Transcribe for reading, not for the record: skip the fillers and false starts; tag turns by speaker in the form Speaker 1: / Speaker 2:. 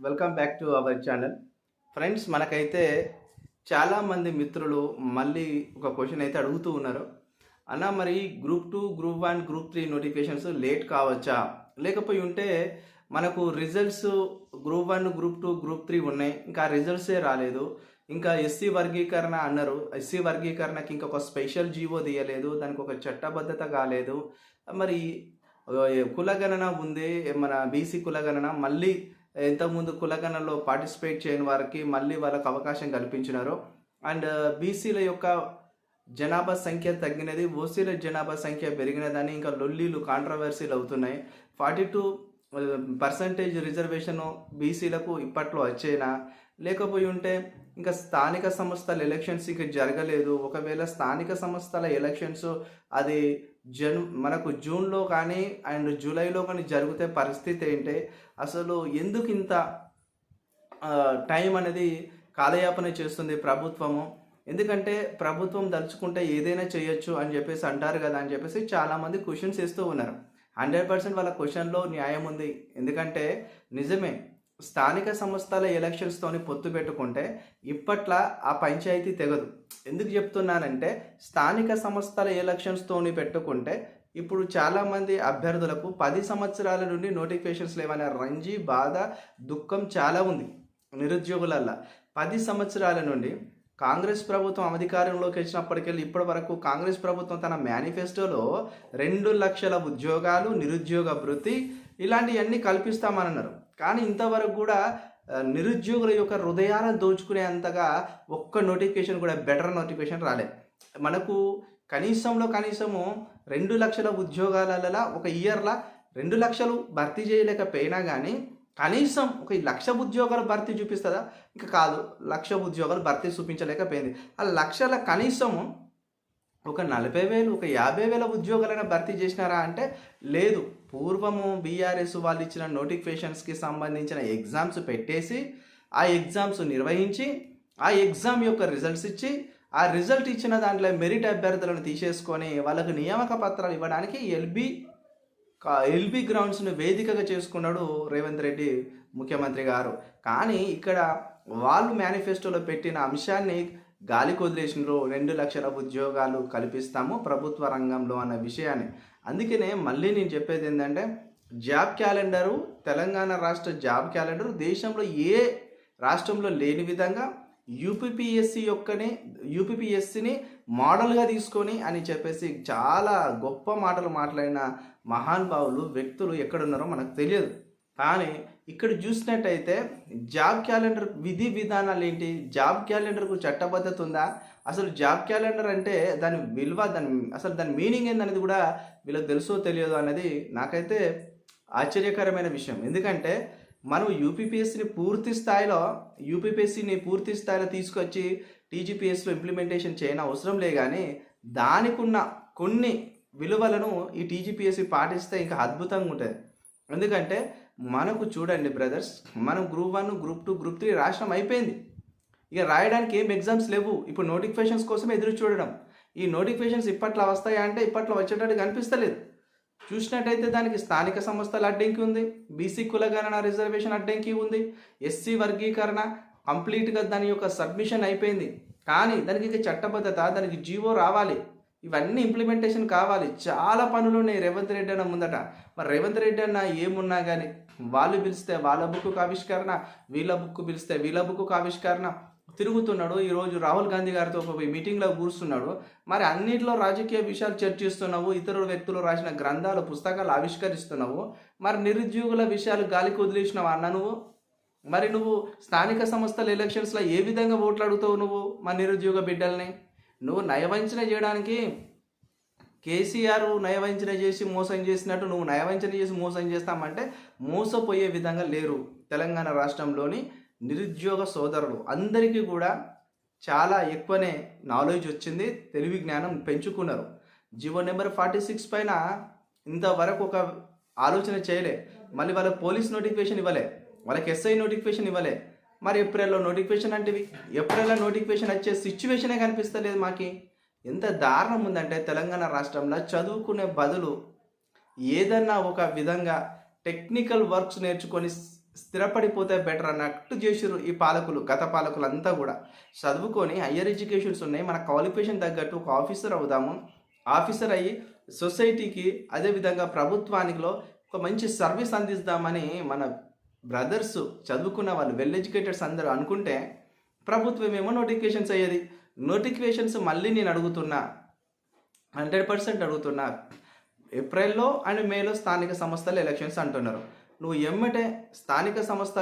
Speaker 1: Welcome back to our channel. Friends, మనకైతే చాలామంది మిత్రులు మళ్ళీ ఒక క్వశ్చన్ అయితే అడుగుతూ ఉన్నారు. అన్న, మరి group 2, group 1, group 3 notifications late కావచ్చా? లేకపోయి ఉంటే మనకు రిజల్ట్స్ గ్రూప్ 1, గ్రూప్ 2, గ్రూప్ 3 ఉన్నాయి, ఇంకా రిజల్ట్సే రాలేదు. ఇంకా ఎస్సీ వర్గీకరణ అన్నారు. ఎస్సీ వర్గీకరణకి ఇంకొక స్పెషల్ జీవో తీయలేదు, దానికి ఒక చట్టబద్ధత కాలేదు. మరి కులగణన ఉంది, మన బీసీ కులగణన మళ్ళీ ఇంతకుముందు కులగణనలో పార్టిసిపేట్ చేయని వారికి మళ్ళీ వాళ్ళకు అవకాశం కల్పించినారు. అండ్ బీసీల యొక్క జనాభా సంఖ్య తగ్గినది, ఓసీల జనాభా సంఖ్య పెరిగినదని ఇంకా లొల్లీలు కాంట్రవర్సీలు అవుతున్నాయి. 42% రిజర్వేషన్ బీసీలకు ఇప్పట్లో వచ్చేనా? లేకపోయి ఉంటే ఇంకా స్థానిక సంస్థల ఎలక్షన్స్ ఇంకా జరగలేదు. ఒకవేళ స్థానిక సంస్థల ఎలక్షన్స్ అది మనకు జూన్లో కానీ అండ్ జూలైలో కానీ జరిగితే పరిస్థితి ఏంటి? అసలు ఎందుకు ఇంత టైం అనేది కాలయాపన చేస్తుంది ప్రభుత్వము? ఎందుకంటే ప్రభుత్వం దలుచుకుంటే ఏదైనా చేయొచ్చు అని చెప్పేసి అంటారు కదా అని చెప్పేసి చాలామంది క్వశ్చన్స్ వేస్తూ ఉన్నారు. 100% వాళ్ళ క్వశ్చన్లో న్యాయం ఉంది. ఎందుకంటే నిజమే, స్థానిక సంస్థల ఎలక్షన్స్తోని పొత్తు పెట్టుకుంటే ఇప్పట్లా ఆ పంచాయతీ తెగదు. ఎందుకు చెప్తున్నానంటే, స్థానిక సంస్థల ఎలక్షన్స్తోని పెట్టుకుంటే ఇప్పుడు చాలామంది అభ్యర్థులకు 10 సంవత్సరాల నుండి నోటిఫికేషన్స్ లేవనే రంజీ, బాధ, దుఃఖం చాలా ఉంది నిరుద్యోగులల్లా. 10 సంవత్సరాల నుండి కాంగ్రెస్ ప్రభుత్వం అధికారంలోకి వచ్చినప్పటికెళ్ళి ఇప్పటి వరకు కాంగ్రెస్ ప్రభుత్వం తన మేనిఫెస్టోలో 2 లక్షల ఉద్యోగాలు, నిరుద్యోగ భృతి ఇలాంటివన్నీ కల్పిస్తామన్నారు. కానీ ఇంతవరకు కూడా నిరుద్యోగుల యొక్క హృదయాలను దోచుకునే అంతగా ఒక్క నోటిఫికేషన్ కూడా, బెటర్ నోటిఫికేషన్ రాలేదు. మనకు కనీసము 2 లక్షల ఉద్యోగాలలో ఒక ఇయర్లో 2 లక్షలు భర్తీ చేయలేకపోయినా కానీ కనీసం ఒక 1,00,000 ఉద్యోగాలు భర్తీ చూపిస్తుందా? ఇంకా కాదు, 1,00,000 ఉద్యోగాలు భర్తీ చూపించలేకపోయింది. ఆ లక్షల కనీసము ఒక 40,000, ఒక 50,000 ఉద్యోగాలైనా భర్తీ చేసినారా అంటే లేదు. పూర్వము బీఆర్ఎస్ వాళ్ళు ఇచ్చిన నోటిఫికేషన్స్కి సంబంధించిన ఎగ్జామ్స్ పెట్టేసి ఆ ఎగ్జామ్స్ నిర్వహించి ఆ ఎగ్జామ్ యొక్క రిజల్ట్స్ ఇచ్చి ఆ రిజల్ట్ ఇచ్చిన దాంట్లో మెరిట్ అభ్యర్థులను తీసేసుకొని వాళ్ళకు నియామక పత్రాలు ఇవ్వడానికి ఎల్బీ గ్రౌండ్స్ను వేదికగా చేసుకున్నాడు రేవంత్ రెడ్డి ముఖ్యమంత్రి గారు. కానీ ఇక్కడ వాళ్ళు మేనిఫెస్టోలో పెట్టిన అంశాన్ని గాలికి వదిలేసినారు. 2 లక్షల ఉద్యోగాలు కల్పిస్తాము ప్రభుత్వ రంగంలో అన్న విషయాన్ని. అందుకనే మళ్ళీ నేను చెప్పేది ఏంటంటే, జాబ్ క్యాలెండరు, తెలంగాణ రాష్ట్ర జాబ్ క్యాలెండరు దేశంలో ఏ రాష్ట్రంలో లేని విధంగా యూపీపీఎస్సీని మోడల్గా తీసుకొని అని చెప్పేసి చాలా గొప్ప మాటలు మాట్లాడిన మహానుభావులు, వ్యక్తులు ఎక్కడున్నారో మనకు తెలియదు. కానీ ఇక్కడ చూసినట్టయితే జాబ్ క్యాలెండర్ విధి విధానాలు ఏంటి? జాబ్ క్యాలెండర్కు చట్టబద్ధత ఉందా? అసలు జాబ్ క్యాలెండర్ అంటే దాని విలువ, దాని మీనింగ్ ఏందనేది కూడా వీళ్ళకి తెలుసో తెలియదు అనేది నాకైతే ఆశ్చర్యకరమైన విషయం. ఎందుకంటే మనం యూపీపీఎస్సీని పూర్తి స్థాయిలో తీసుకొచ్చి టీజీపీఎస్లో ఇంప్లిమెంటేషన్ చేయని అవసరం లే, కానీ దానికున్న కొన్ని విలువలను ఈ టీజీపీఎస్సీ పాటిస్తే ఇంకా అద్భుతంగా ఉంటుంది. ఎందుకంటే మనకు చూడండి బ్రదర్స్, మనం గ్రూప్ 1, గ్రూప్ 2, గ్రూప్ 3 రాష్ట్రం అయిపోయింది. ఇక రాయడానికి ఏం ఎగ్జామ్స్ లేవు. ఇప్పుడు నోటిఫికేషన్స్ కోసం ఎదురు చూడడం. ఈ నోటిఫికేషన్స్ ఇప్పట్లో వస్తాయా అంటే ఇప్పట్లో వచ్చేటట్టు కనిపిస్తలేదు. చూసినట్టయితే దానికి స్థానిక సంస్థల అడ్డంకి ఉంది, బీసీ కులగణన రిజర్వేషన్ అడ్డంకి ఉంది, ఎస్సీ వర్గీకరణ కంప్లీట్గా దాని యొక్క సబ్మిషన్ అయిపోయింది. కానీ దానికి ఇక చట్టబద్ధత, దానికి జీవో రావాలి, ఇవన్నీ ఇంప్లిమెంటేషన్ కావాలి. చాలా పనులు ఉన్నాయి రేవంత్ రెడ్డి అన్న ముందట. మరి రేవంత్ రెడ్డి అన్న ఏమున్నా కానీ వాళ్ళు పిలిస్తే వాళ్ళ బుక్కు ఆవిష్కరణ, వీళ్ళ బుక్కు పిలిస్తే వీళ్ళ బుక్కు ఆవిష్కరణ తిరుగుతున్నాడు. ఈరోజు రాహుల్ గాంధీ గారితో ఒక మీటింగ్లో కూర్చున్నాడు. మరి అన్నింటిలో రాజకీయ విషయాలు చర్చిస్తున్నావు, ఇతరుల వ్యక్తులు రాసిన గ్రంథాలు, పుస్తకాలు ఆవిష్కరిస్తున్నావు. మరి నిరుద్యోగుల విషయాలు గాలికి వదిలేసినావు అన్న నువ్వు. మరి నువ్వు స్థానిక సంస్థల ఎలక్షన్స్లో ఏ విధంగా ఓట్లు అడుగుతావు నువ్వు? మా నిరుద్యోగ బిడ్డల్ని నువ్వు నయవంచన చేయడానికి కేసీఆర్ నయవంచన చేసి మోసం చేసినట్టు నువ్వు నయవంచన చేసి మోసం చేస్తామంటే మోసపోయే విధంగా లేరు. తెలంగాణ రాష్ట్రంలోని నిరుద్యోగ సోదరులు అందరికీ కూడా చాలా ఎక్కువనే నాలెడ్జ్ వచ్చింది, తెలివి జ్ఞానం పెంచుకున్నారు. జీవో నెంబర్ 46 పైన ఇంతవరకు ఒక ఆలోచన చేయలే. మళ్ళీ వాళ్ళకి పోలీస్ నోటిఫికేషన్ ఇవ్వలే, వాళ్ళకి ఎస్ఐ నోటిఫికేషన్ ఇవ్వలే. మరి ఏప్రిల్లో నోటిఫికేషన్ అంటేవి, ఏప్రిల్లో నోటిఫికేషన్ వచ్చే సిచ్యువేషనే కనిపిస్తలేదు మాకి. ఎంత దారుణం ఉందంటే తెలంగాణ రాష్ట్రంలో చదువుకునే బదులు ఏదన్నా ఒక విధంగా టెక్నికల్ వర్క్స్ నేర్చుకొని స్థిరపడిపోతే బెటర్ అన్నట్టు చేసిర్రు ఈ పాలకులు, గత పాలకులు అంతా కూడా. చదువుకొని హయ్యర్ ఎడ్యుకేషన్స్ ఉన్నాయి, మన క్వాలిఫికేషన్ తగ్గట్టు ఒక ఆఫీసర్ అవుదాము, ఆఫీసర్ అయ్యి సొసైటీకి అదేవిధంగా ప్రభుత్వానికిలో ఒక మంచి సర్వీస్ అందిస్తామని మన బ్రదర్స్ చదువుకున్న వాళ్ళు వెల్ ఎడ్యుకేటెడ్స్ అందరూ అనుకుంటే, ప్రభుత్వం ఏమో నోటిఫికేషన్స్ అయ్యేది. నోటిఫికేషన్స్ మళ్ళీ నేను అడుగుతున్నా, 100% అడుగుతున్నా, ఏప్రిల్లో అండ్ మేలో స్థానిక సంస్థల ఎలక్షన్స్ అంటున్నారు. నువ్వు ఎమ్మటే స్థానిక సంస్థల